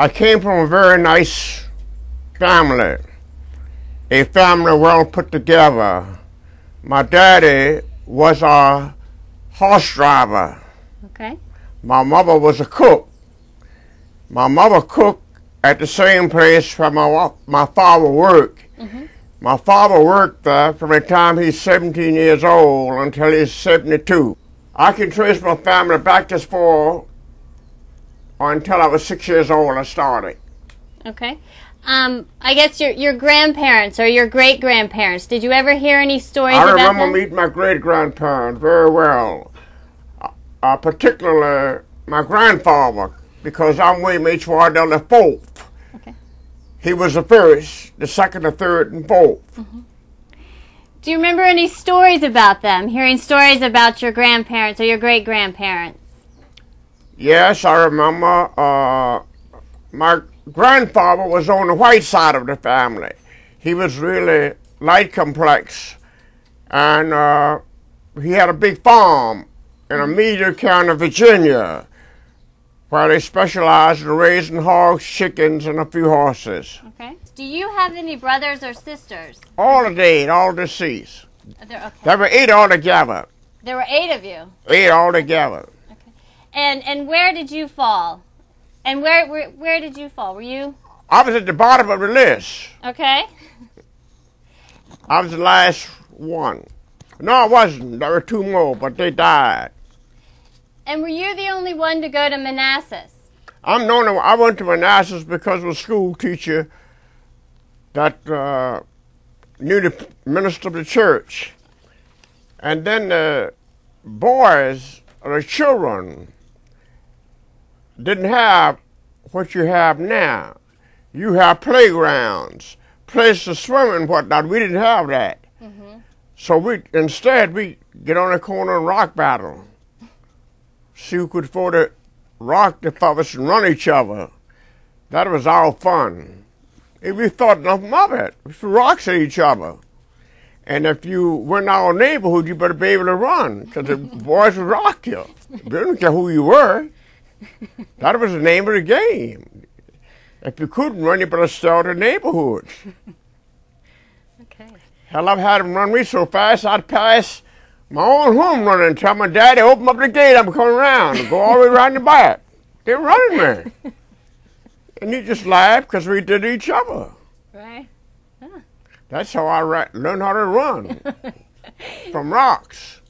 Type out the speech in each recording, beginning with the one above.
I came from a very nice family, a family well put together. My daddy was a horse driver. Okay. My mother was a cook. My mother cooked at the same place where my father worked. Mm-hmm. My father worked there from the time he's 17 years old until he's 72. I can trace my family back as far until I was 6 years old. I started. Okay. I guess your grandparents or your great-grandparents, did you ever hear any stories about them? I remember meeting my great-grandparents very well, particularly my grandfather, because I'm William H. Waddell the fourth. Okay. He was the first, the second, the third, and fourth. Mm-hmm. Do you remember any stories about them, hearing stories about your grandparents or your great-grandparents? Yes, I remember. My grandfather was on the white side of the family. He was really light complex, and he had a big farm in Amelia County, Virginia, where they specialized in raising hogs, chickens, and a few horses. Okay. Do you have any brothers or sisters? All dead, all deceased. Okay. There were 8 altogether. There were 8 of you. 8 altogether. Okay. And where did you fall? And where did you fall? Were you? I was at the bottom of the list. Okay. I was the last one. No, I wasn't. There were 2 more, but they died. And were you the only one to go to Manassas? I went to Manassas because of a school teacher that knew the minister of the church. And then the boys, or the children, didn't have what you have now. You have playgrounds, places to swim and whatnot. We didn't have that. Mm-hmm. So instead we get on the corner and rock battle. See who could afford to rock the fellas and run each other. That was our fun. And we thought nothing of it. We threw rocks at each other. And if you went in our neighborhood, you better be able to run, because the boys would rock you. They didn't care who you were. That was the name of the game. If you couldn't run, you better stay out of the neighborhood. Okay. Hell, I've had them run me so fast, I'd pass my own home running and tell my daddy, open up the gate, I'm coming around, and go all the way around the back. They're running me. And he just laughed because we did each other. Right. Huh. That's how I learned how to run, from rocks.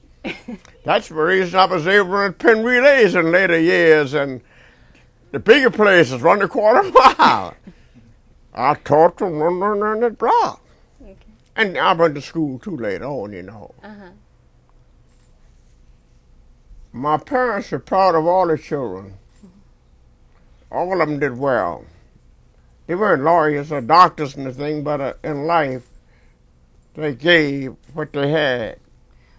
That's the reason I was able to run pin relays in later years, and the bigger places run the quarter mile. I taught them run that block. Okay. And I went to school too later on, you know. Uh-huh. My parents were proud of all the children. All of them did well. They weren't lawyers or doctors and anything, but in life, they gave what they had,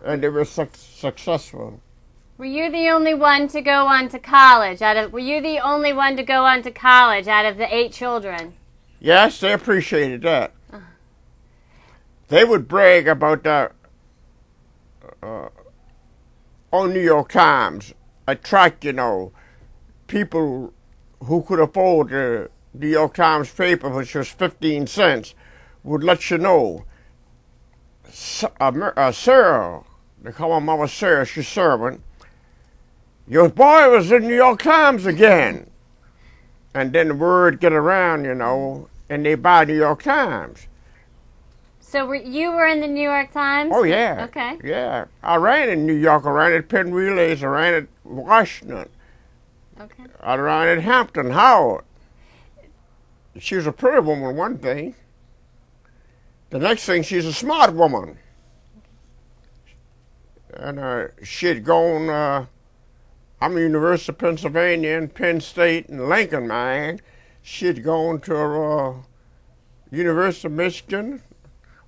and they were successful. Were you the only one to go on to college? Were you the only one to go on to college out of the 8 children? Yes, they appreciated that. They would brag about that on New York Times. Attract, you know, people who could afford the New York Times paper, which was 15 cents, would let you know. Sarah, they call my mama Sarah, she's servant. Your boy was in New York Times again. And then the word get around, you know, and they buy New York Times. So you were in the New York Times? Oh, yeah. Okay. Yeah. I ran in New York. I ran at Penn Relays. I ran at Washington. Okay. I ran at Hampton, Howard. She was a pretty woman, one thing. The next thing, she's a smart woman. And she'd gone, I'm University of Pennsylvania and Penn State and Lincoln, man. She'd gone to University of Michigan,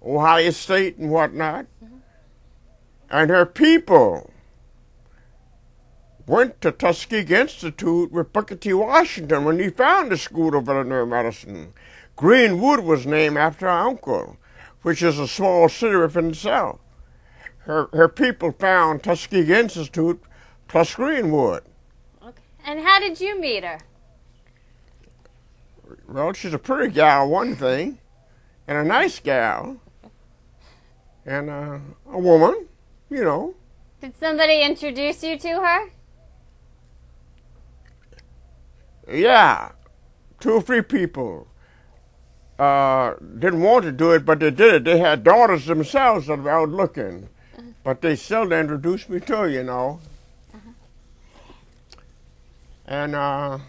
Ohio State and whatnot. Mm-hmm. And her people went to Tuskegee Institute with Booker T. Washington when he founded the School of Veterinary Medicine. Greenwood was named after her uncle, which is a small city within itself. Her people found Tuskegee Institute plus Greenwood. Okay. And how did you meet her? Well, she's a pretty gal, one thing, and a nice gal, and a woman, you know. Did somebody introduce you to her? Yeah, 2 or 3 people didn't want to do it, but they did it. They had daughters themselves that were out looking, but they still introduced me to her, you know. And I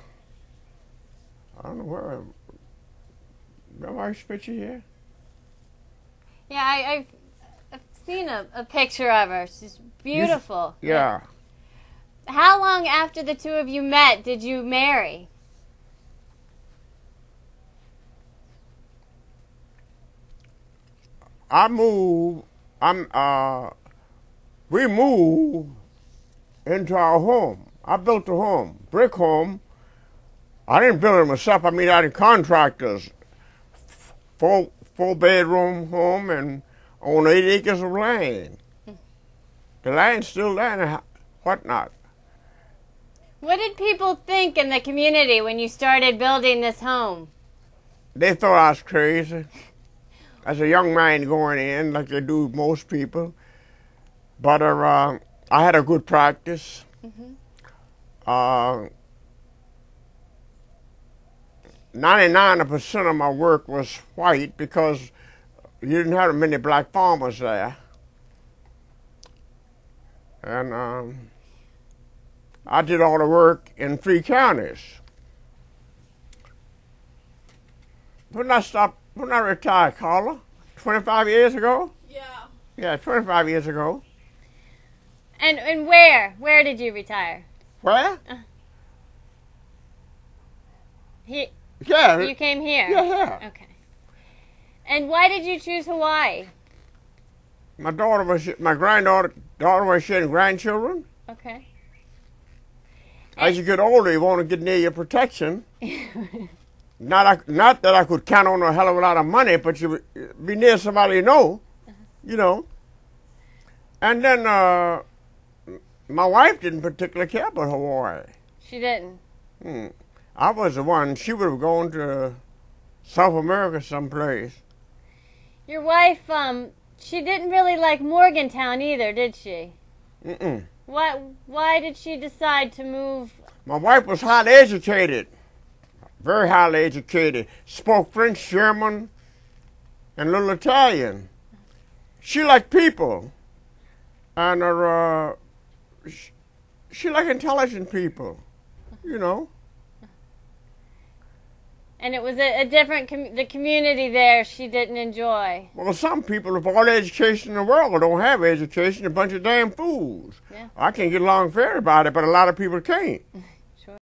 don't know where. My wife's picture here? Yeah, I've seen a picture of her. She's beautiful. Yeah. How long after the two of you met did you marry? We moved into our home. I built a home, brick home. I didn't build it myself. I mean, I had contractors. 4-bedroom home and on 8 acres of land. The land's still there and whatnot. What did people think in the community when you started building this home? They thought I was crazy. As a young man going in, like they do most people. But I had a good practice. 99% of my work was white because you didn't have many black farmers there. And I did all the work in 3 counties. When I retired, Carla? 25 years ago? Yeah. Yeah, 25 years ago. And where? Where did you retire? Where? Here. Yeah. You came here? Yeah. Okay. And why did you choose Hawaii? My granddaughter was sharing grandchildren. Okay. As you get older, you want to get near your protection. Not that I could count on a hell of a lot of money, but you be near somebody you know, you know. And then my wife didn't particularly care about Hawaii. She didn't. I was the one. She would have gone to South America someplace. Your wife, she didn't really like Morgantown either, did she? Why did she decide to move? My wife was highly educated, very highly educated. Spoke French, German, and a little Italian. She liked people, and she liked intelligent people, you know. And it was a different, the community there she didn't enjoy. Well, some people with all the education in the world don't have education, a bunch of damn fools. Yeah. I can't get along with everybody, but a lot of people can't.